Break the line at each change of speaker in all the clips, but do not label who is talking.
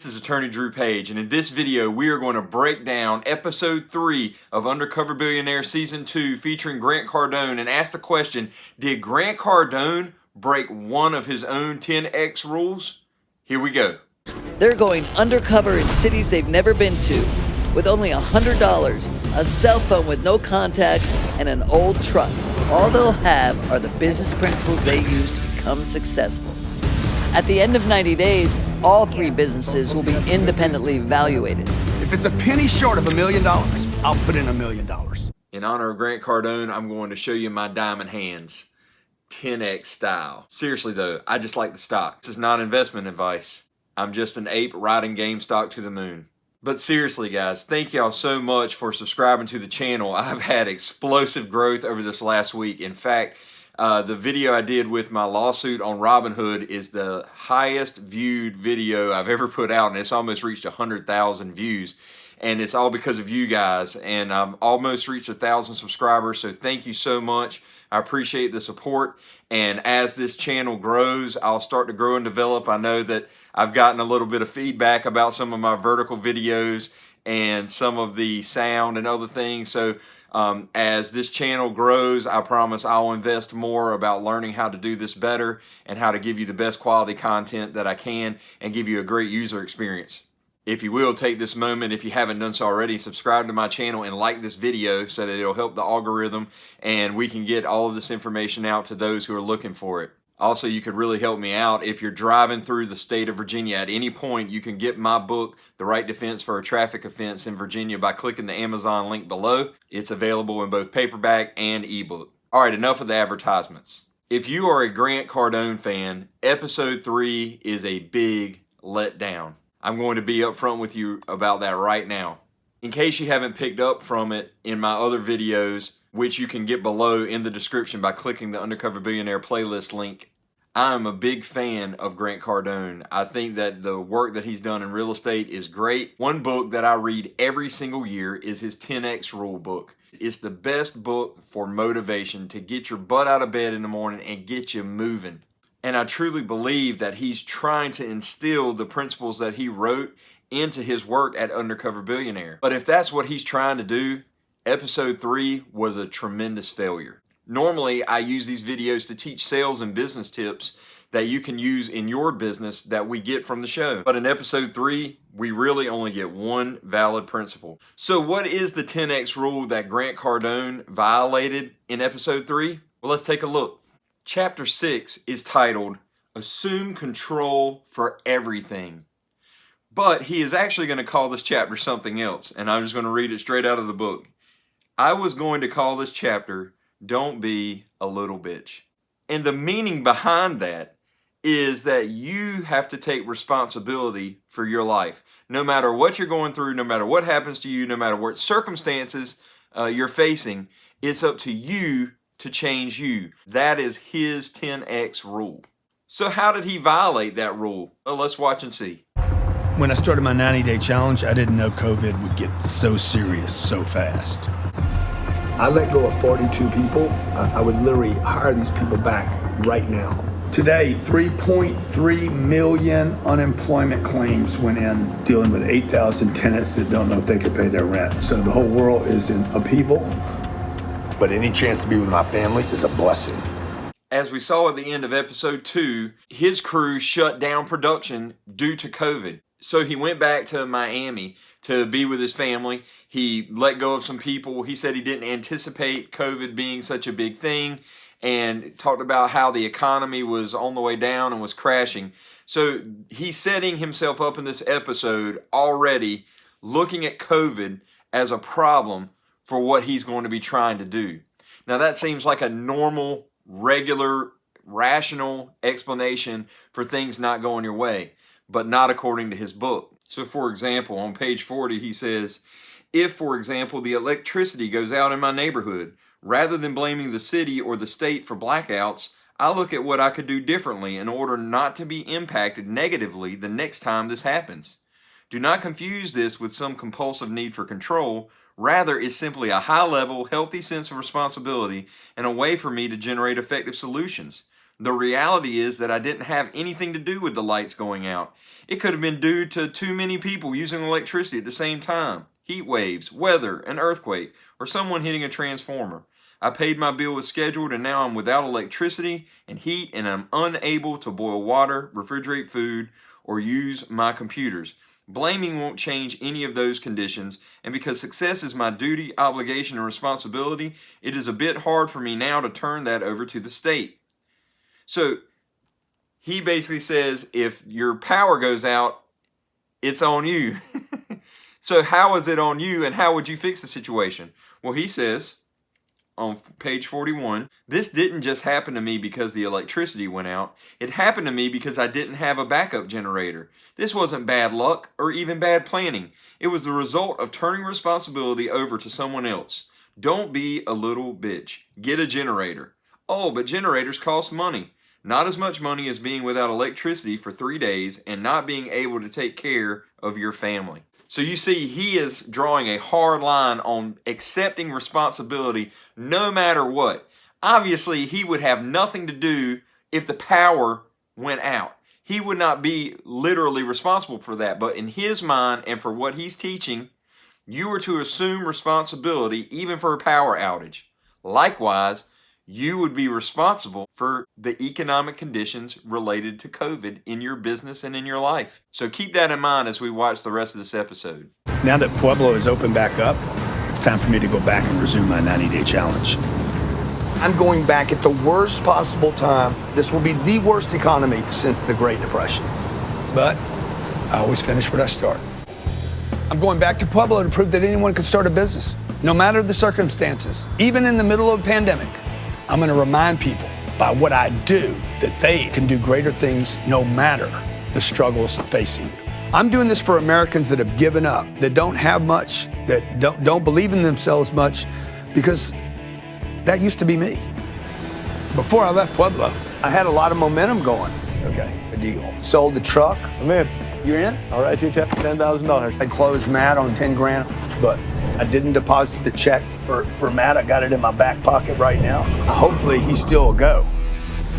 This is Attorney Drew Page, and in this video we are going to break down episode 3 of Undercover Billionaire season 2 featuring Grant Cardone and ask the question, did Grant Cardone break one of his own 10x rules? Here we go.
They're going undercover in cities they've never been to with only $100, a cell phone with no contacts, and an old truck. All they'll have are the business principles they use to become successful. At the end of 90 days, all 3 businesses will be independently evaluated.
If it's a penny short of $1 million, I'll put in $1 million.
In honor of Grant Cardone, I'm going to show you my diamond hands, 10x style. Seriously though, I just like the stock. This is not investment advice. I'm just an ape riding GameStop to the moon. But seriously guys, thank y'all so much for subscribing to the channel. I've had explosive growth over this last week. In fact, the video I did with my lawsuit on Robinhood is the highest viewed video I've ever put out, and it's almost reached 100,000 views. And it's all because of you guys, and I've almost reached 1,000 subscribers, so thank you so much. I appreciate the support, and as this channel grows, I'll start to grow and develop. I know that I've gotten a little bit of feedback about some of my vertical videos and some of the sound and other things, so as this channel grows, I promise I'll invest more about learning how to do this better and how to give you the best quality content that I can and give you a great user experience. If you will, take this moment, if you haven't done so already, subscribe to my channel and like this video so that it'll help the algorithm and we can get all of this information out to those who are looking for it. Also, you could really help me out if you're driving through the state of Virginia. At any point, you can get my book, The Right Defense for a Traffic Offense in Virginia, by clicking the Amazon link below. It's available in both paperback and ebook. All right, enough of the advertisements. If you are a Grant Cardone fan, episode 3 is a big letdown. I'm going to be upfront with you about that right now. In case you haven't picked up from it in my other videos, which you can get below in the description by clicking the Undercover Billionaire playlist link, I'm a big fan of Grant Cardone. I think that the work that he's done in real estate is great. One book that I read every single year is his 10X rule book. It's the best book for motivation to get your butt out of bed in the morning and get you moving. And I truly believe that he's trying to instill the principles that he wrote into his work at Undercover Billionaire. But if that's what he's trying to do, episode 3 was a tremendous failure. Normally, I use these videos to teach sales and business tips that you can use in your business that we get from the show. But in episode 3, we really only get one valid principle. So what is the 10X rule that Grant Cardone violated in episode 3? Well, let's take a look. Chapter 6 is titled, Assume Control for Everything. But he is actually going to call this chapter something else, and I'm just going to read it straight out of the book. I was going to call this chapter, Don't Be a Little Bitch. And the meaning behind that is that you have to take responsibility for your life. No matter what you're going through, no matter what happens to you, no matter what circumstances you're facing, it's up to you to change you. That is his 10X rule. So how did he violate that rule? Well, let's watch and see.
When I started my 90-day challenge, I didn't know COVID would get so serious so fast.
I let go of 42 people. I would literally hire these people back right now. Today, 3.3 million unemployment claims went in, dealing with 8,000 tenants that don't know if they could pay their rent. So the whole world is in upheaval. But any chance to be with my family is a blessing.
As we saw at the end of episode 2, his crew shut down production due to COVID. So he went back to Miami to be with his family. He let go of some people. He said he didn't anticipate COVID being such a big thing, and talked about how the economy was on the way down and was crashing. So he's setting himself up in this episode already looking at COVID as a problem for what he's going to be trying to do. Now that seems like a normal, regular, rational explanation for things not going your way, but not according to his book. So for example, on page 40 he says, if for example the electricity goes out in my neighborhood, rather than blaming the city or the state for blackouts, I look at what I could do differently in order not to be impacted negatively the next time this happens. Do not confuse this with some compulsive need for control. Rather, it's simply a high-level, healthy sense of responsibility and a way for me to generate effective solutions. The reality is that I didn't have anything to do with the lights going out. It could have been due to too many people using electricity at the same time, heat waves, weather, an earthquake, or someone hitting a transformer. I paid my bill as scheduled, and now I'm without electricity and heat, and I'm unable to boil water, refrigerate food, or use my computers. Blaming won't change any of those conditions, and because success is my duty, obligation, and responsibility, it is a bit hard for me now to turn that over to the state. So he basically says, if your power goes out, it's on you. So how is it on you, and how would you fix the situation? Well, he says on page 41, this didn't just happen to me because the electricity went out. It happened to me because I didn't have a backup generator. This wasn't bad luck or even bad planning. It was the result of turning responsibility over to someone else. Don't be a little bitch. Get a generator. Oh, but generators cost money. Not as much money as being without electricity for 3 days and not being able to take care of your family. So you see, he is drawing a hard line on accepting responsibility no matter what. Obviously, he would have nothing to do if the power went out. He would not be literally responsible for that. But in his mind and for what he's teaching, you are to assume responsibility even for a power outage. Likewise, you would be responsible for the economic conditions related to COVID in your business and in your life. So keep that in mind as we watch the rest of this episode.
Now that Pueblo is open back up, it's time for me to go back and resume my 90-day challenge.
I'm going back at the worst possible time. This will be the worst economy since the Great Depression.
But I always finish what I start. I'm going back to Pueblo to prove that anyone can start a business, no matter the circumstances, even in the middle of a pandemic. I'm going to remind people by what I do that they can do greater things no matter the struggles facing. I'm doing this for Americans that have given up, that don't have much, that don't believe in themselves much, because that used to be me. Before I left Pueblo,
I had a lot of momentum going.
okay, a deal.
Sold the truck.
I'm in.
You're in?
All right, you check $10,000.
I closed Matt on 10 grand, but I didn't deposit the check for Matt. I got it in my back pocket right now. Hopefully he's still a go.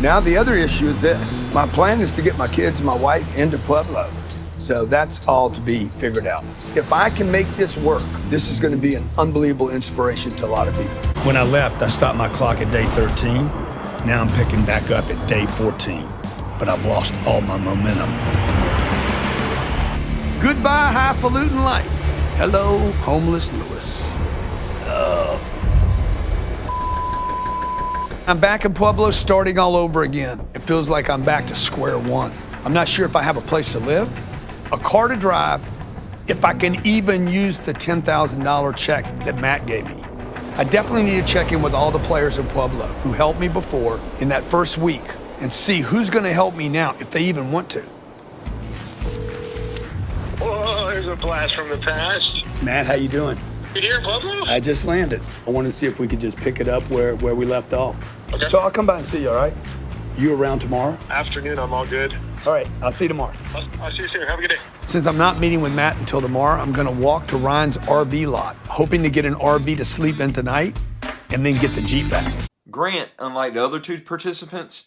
Now the other issue is this. My plan is to get my kids and my wife into Pueblo. So that's all to be figured out. If I can make this work, this is going to be an unbelievable inspiration to a lot of people.
When I left, I stopped my clock at day 13. Now I'm picking back up at day 14. But I've lost all my momentum.
Goodbye, highfalutin life. Hello, homeless Lewis. I'm back in Pueblo, starting all over again. It feels like I'm back to square one. I'm not sure if I have a place to live, a car to drive, if I can even use the $10,000 check that Matt gave me. I definitely need to check in with all the players in Pueblo who helped me before in that first week and see who's going to help me now if they even want to.
Whoa, there's a blast from the past.
Matt, how you doing?
You here in Pueblo?
I just landed. I wanted to see if we could just pick it up where we left off.
Okay.
So I'll come by and see you, all right? You around tomorrow?
Afternoon, I'm all good.
All right, I'll see you tomorrow.
I'll see you soon. Have a good day.
Since I'm not meeting with Matt until tomorrow, I'm gonna walk to Ryan's RV lot, hoping to get an RV to sleep in tonight and then get the Jeep back.
Grant, unlike the other two participants,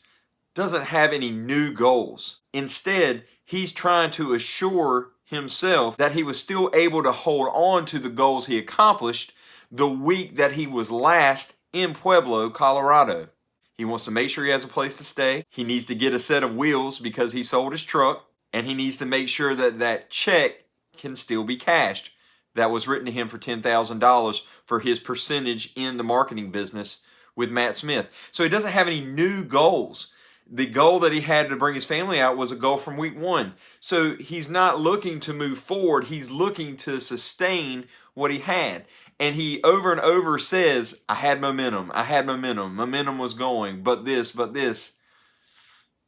doesn't have any new goals. Instead, he's trying to assure himself that he was still able to hold on to the goals he accomplished the week that he was last in Pueblo, Colorado. He wants to make sure he has a place to stay. He needs to get a set of wheels because he sold his truck. And he needs to make sure that that check can still be cashed. That was written to him for $10,000 for his percentage in the marketing business with Matt Smith. So he doesn't have any new goals. The goal that he had to bring his family out was a goal from week one. So he's not looking to move forward. He's looking to sustain what he had. And he over and over says, I had momentum. I had momentum. Momentum was going. But this.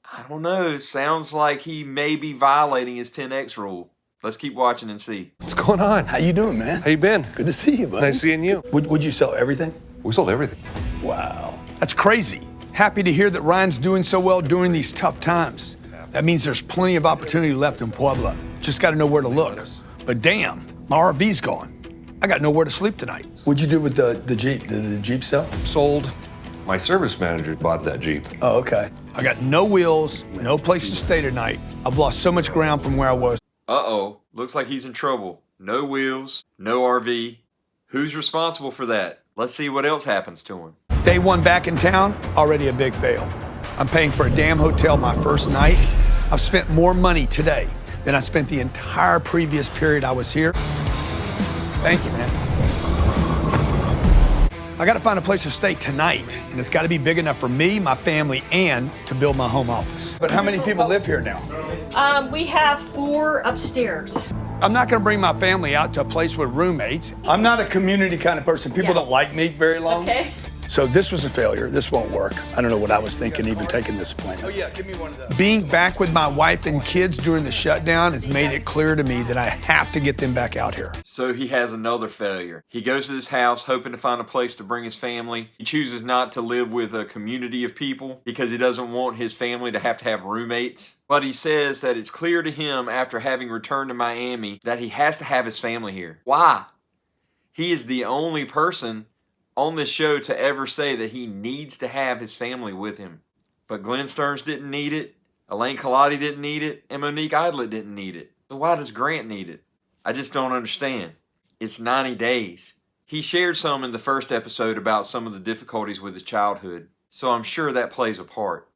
I don't know. It sounds like he may be violating his 10X rule. Let's keep watching and see.
What's going on?
How you doing, man?
How you been?
Good to see you, buddy.
Nice seeing you.
Would you sell everything?
We sold everything.
Wow.
That's crazy. Happy to hear that Ryan's doing so well during these tough times. That means there's plenty of opportunity left in Pueblo. Just got to know where to look. But damn, my RV's gone. I got nowhere to sleep tonight.
What'd you do with the Jeep? Did the Jeep sell?
Sold. My service manager bought that Jeep.
Oh, okay. I got no wheels, no place to stay tonight. I've lost so much ground from where I was.
Uh-oh, looks like he's in trouble. No wheels, no RV. Who's responsible for that? Let's see what else happens to him.
Day one back in town, already a big fail. I'm paying for a damn hotel my first night. I've spent more money today than I spent the entire previous period I was here. Thank you, man. I gotta find a place to stay tonight, and it's gotta be big enough for me, my family, and to build my home office. But how many people live here now?
We have 4 upstairs.
I'm not gonna bring my family out to a place with roommates. I'm not a community kind of person. People don't like me very long.
Okay.
So this was a failure. This won't work. I don't know what I was thinking even taking this appointment. Oh yeah, give me one of those. Being back with my wife and kids during the shutdown has made it clear to me that I have to get them back out here.
So he has another failure. He goes to this house hoping to find a place to bring his family. He chooses not to live with a community of people because he doesn't want his family to have roommates. But he says that it's clear to him after having returned to Miami that he has to have his family here. Why? He is the only person on this show to ever say that he needs to have his family with him. But Glenn Stearns didn't need it, Elaine Colati didn't need it, and Monique Idlett didn't need it. So why does Grant need it? I just don't understand. It's 90 days. He shared some in the first episode about some of the difficulties with his childhood, so I'm sure that plays a part.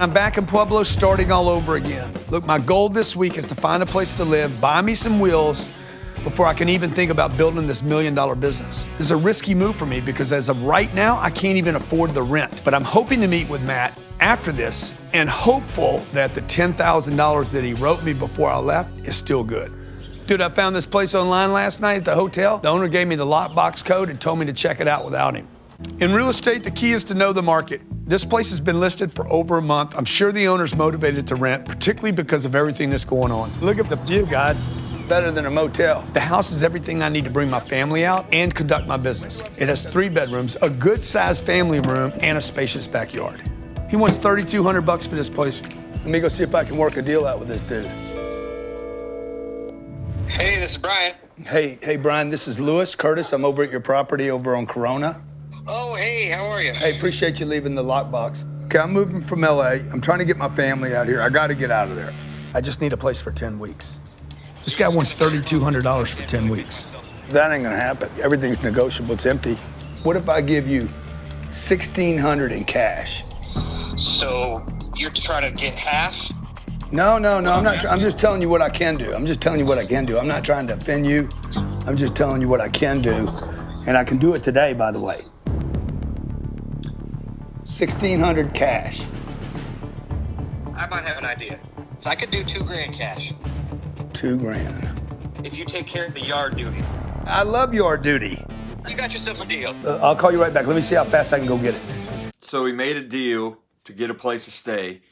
I'm back in Pueblo starting all over again. Look, my goal this week is to find a place to live, buy me some wheels, before I can even think about building this $1 million business. This is a risky move for me because as of right now, I can't even afford the rent. But I'm hoping to meet with Matt after this and hopeful that the $10,000 that he wrote me before I left is still good. Dude, I found this place online last night at the hotel. The owner gave me the lockbox code and told me to check it out without him. In real estate, the key is to know the market. This place has been listed for over a month. I'm sure the owner's motivated to rent, particularly because of everything that's going on. Look at the view, guys. Better than a motel. The house is everything I need to bring my family out and conduct my business. It has 3 bedrooms, a good-sized family room, and a spacious backyard. He wants $3,200 for this place. Let me go see if I can work a deal out with this dude.
Hey, this is Brian.
Hey, Brian, this is Lewis Curtis. I'm over at your property over on Corona.
Oh, hey, how are you?
Hey, appreciate you leaving the lockbox. Okay, I'm moving from LA. I'm trying to get my family out here. I gotta get out of there. I just need a place for 10 weeks. This guy wants $3,200 for 10 weeks. That ain't gonna happen. Everything's negotiable, it's empty. What if I give you $1,600 in cash?
So, you're trying to get half?
No, I'm not. I'm just telling you what I can do. I'm not trying to offend you. I'm just telling you what I can do. And I can do it today, by the way. $1,600 cash.
I might have an idea. So I could do $2,000 cash.
$2,000.
If you take care of the yard duty.
I love yard duty.
You got yourself a deal.
I'll call you right back. Let me see how fast I can go get it.
So he made a deal to get a place to stay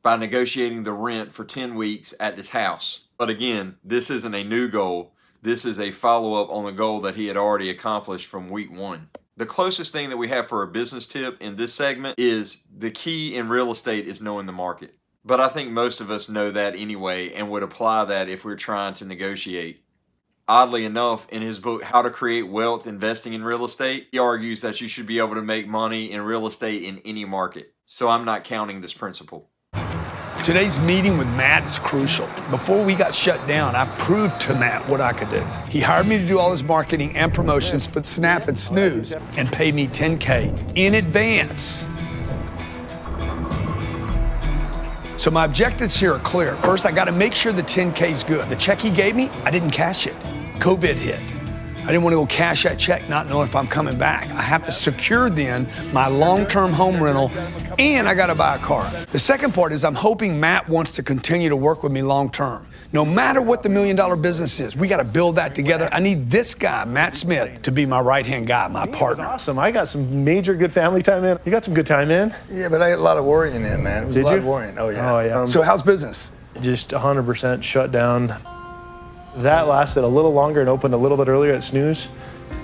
by negotiating the rent for 10 weeks at this house. But again, this isn't a new goal. This is a follow-up on a goal that he had already accomplished from week 1. The closest thing that we have for a business tip in this segment is the key in real estate is knowing the market. But I think most of us know that anyway and would apply that if we're trying to negotiate. Oddly enough, in his book, How to Create Wealth Investing in Real Estate, he argues that you should be able to make money in real estate in any market. So I'm not counting this principle.
Today's meeting with Matt is crucial. Before we got shut down, I proved to Matt what I could do. He hired me to do all his marketing and promotions for Snap and Snooze and paid me $10K in advance. So my objectives here are clear. First, I gotta make sure the $10K is good. The check he gave me, I didn't cash it. COVID hit. I didn't want to go cash that check not knowing if I'm coming back. I have to secure then my long-term home rental, and I gotta buy a car. The second part is I'm hoping Matt wants to continue to work with me long-term. No matter what the $1 million business is, we gotta build that together. I need this guy, Matt Smith, to be my right-hand guy, my partner.
Awesome. I got some major good family time in. You got some good time in?
Yeah, but I had a lot of worrying in, man. It was
Did
a lot
you?
of worrying. Oh, yeah.
Oh, yeah.
So how's business?
Just 100% shut down. That lasted a little longer and opened a little bit earlier at Snooze.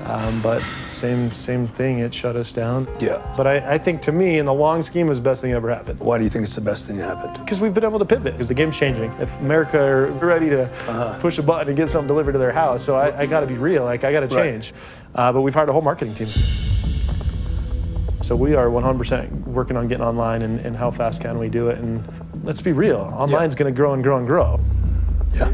But same thing, it shut us down.
Yeah.
But I think to me, in the long scheme, it was the best thing that ever happened.
Why do you think it's the best thing that happened?
Because we've been able to pivot, because the game's changing. If America are ready to push a button and get something delivered to their house, so I got to be real, like I got to change. But we've hired a whole marketing team. So we are 100% working on getting online and how fast can we do it. And let's be real, online's going to grow and grow and grow.
Yeah.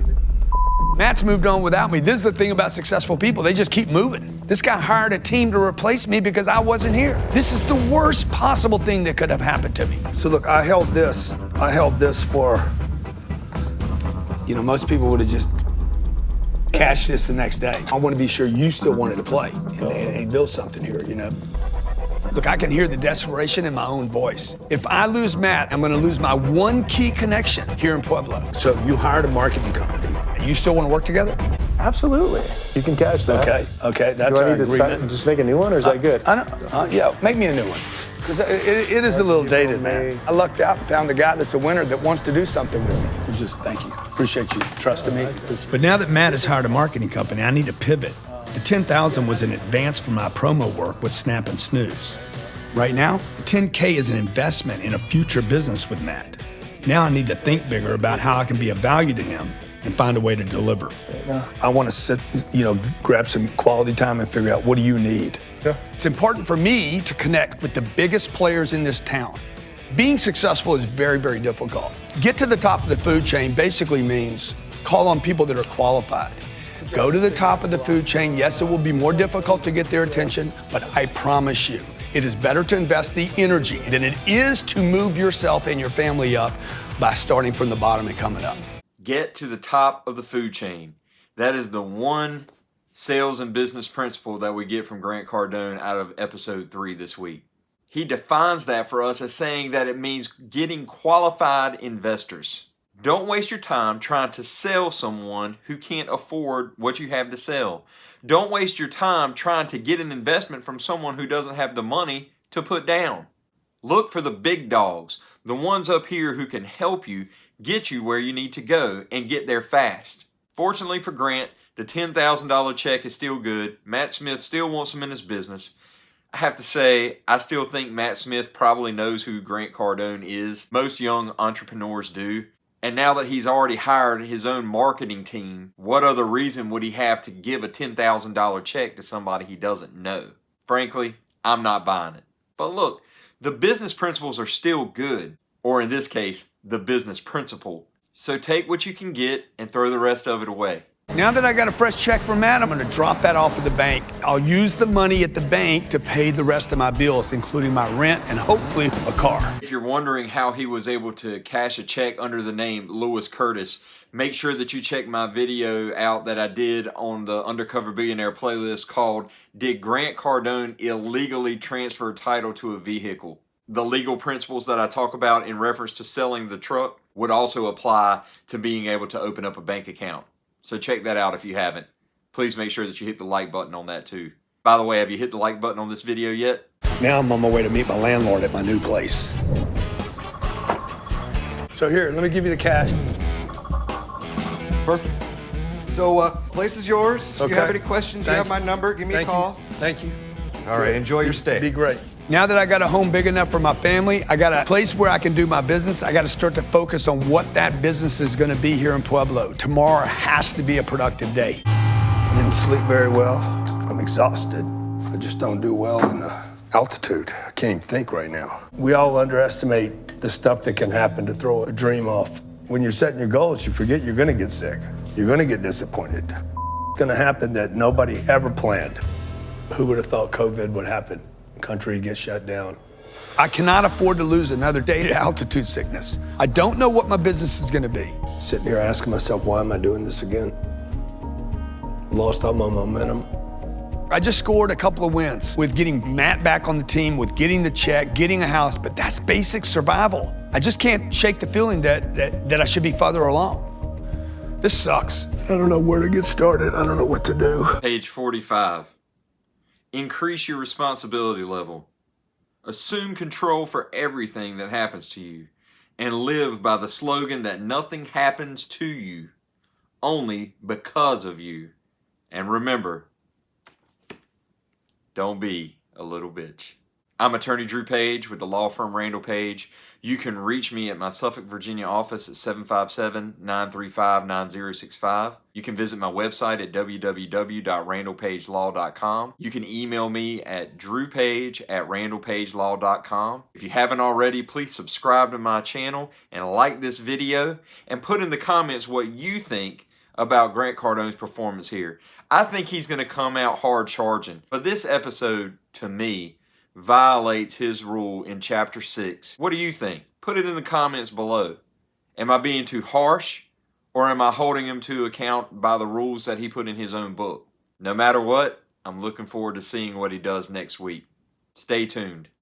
Matt's moved on without me. This is the thing about successful people. They just keep moving. This guy hired a team to replace me because I wasn't here. This is the worst possible thing that could have happened to me. So look, I held this for, most people would have just cashed this the next day. I want to be sure you still wanted to play and build something here, Look, I can hear the desperation in my own voice. If I lose Matt, I'm going to lose my one key connection here in Pueblo. So you hired a marketing company. You still want to work together?
Absolutely. You can catch that.
Okay. That's
Do I
our
need to
agreement.
just make a new one, or is that good?
Yeah, make me a new one. Because it is a little dated, man. I lucked out and found a guy that's a winner that wants to do something with me. Just thank you. Appreciate you trusting me. But now that Matt has hired a marketing company, I need to pivot. The $10,000 was an advance for my promo work with Snap and Snooze. Right now, the $10K is an investment in a future business with Matt. Now I need to think bigger about how I can be of value to him and find a way to deliver. I want to sit, grab some quality time and figure out, what do you need? Yeah. It's important for me to connect with the biggest players in this town. Being successful is very, very difficult. Get to the top of the food chain basically means call on people that are qualified. Go to the top of the food chain. Yes, it will be more difficult to get their attention, but I promise you, it is better to invest the energy than it is to move yourself and your family up by starting from the bottom and coming up.
Get to the top of the food chain. That is the one sales and business principle that we get from Grant Cardone out of episode 3 this week. He defines that for us as saying that it means getting qualified investors. Don't waste your time trying to sell someone who can't afford what you have to sell. Don't waste your time trying to get an investment from someone who doesn't have the money to put down. Look for the big dogs, the ones up here who can help you get you where you need to go and get there fast. Fortunately for Grant, the $10,000 check is still good. Matt Smith still wants him in his business. I have to say, I still think Matt Smith probably knows who Grant Cardone is. Most young entrepreneurs do. And now that he's already hired his own marketing team, what other reason would he have to give a $10,000 check to somebody he doesn't know? Frankly, I'm not buying it. But look, the business principles are still good. Or in this case, the business principle. So take what you can get and throw the rest of it away.
Now that I got a fresh check from Matt, I'm going to drop that off at the bank. I'll use the money at the bank to pay the rest of my bills, including my rent and hopefully a car.
If you're wondering how he was able to cash a check under the name Lewis Curtis, make sure that you check my video out that I did on the Undercover Billionaire playlist called Did Grant Cardone Illegally Transfer Title to a Vehicle? The legal principles that I talk about in reference to selling the truck would also apply to being able to open up a bank account. So check that out if you haven't. Please make sure that you hit the like button on that too. By the way, have you hit the like button on this video yet?
Now I'm on my way to meet my landlord at my new place. So here, let me give you the cash.
Perfect. So, place is yours.
Okay.
If you have any questions, you have my number. Give me a call.
Thank you.
All right, enjoy your stay.
Be great. Now that I got a home big enough for my family, I got a place where I can do my business. I got to start to focus on what that business is going to be here in Pueblo. Tomorrow has to be a productive day. I didn't sleep very well. I'm exhausted. I just don't do well in altitude. I can't even think right now. We all underestimate the stuff that can happen to throw a dream off. When you're setting your goals, you forget you're going to get sick. You're going to get disappointed. It's going to happen that nobody ever planned. Who would have thought COVID would happen? Country gets shut down. I cannot afford to lose another day to altitude sickness. I don't know what my business is going to be. Sitting here asking myself, why am I doing this again? Lost all my momentum. I just scored a couple of wins with getting Matt back on the team, with getting the check, getting a house, but that's basic survival. I just can't shake the feeling that I should be further along. This sucks. I don't know where to get started. I don't know what to do.
Page 45. Increase your responsibility level. Assume control for everything that happens to you and live by the slogan that nothing happens to you, only because of you. And remember, Don't be a little bitch. I'm attorney Drew Page with the law firm Randall Page. You can reach me at my Suffolk, Virginia office at 757-935-9065. You can visit my website at www.randallpagelaw.com. You can email me at drewpage@randallpagelaw.com. If you haven't already, please subscribe to my channel and like this video and put in the comments what you think about Grant Cardone's performance here. I think he's going to come out hard charging, but this episode, to me, violates his rule in Chapter 6. What do you think? Put it in the comments below. Am I being too harsh, or am I holding him to account by the rules that he put in his own book? No matter what, I'm looking forward to seeing what he does next week. Stay tuned.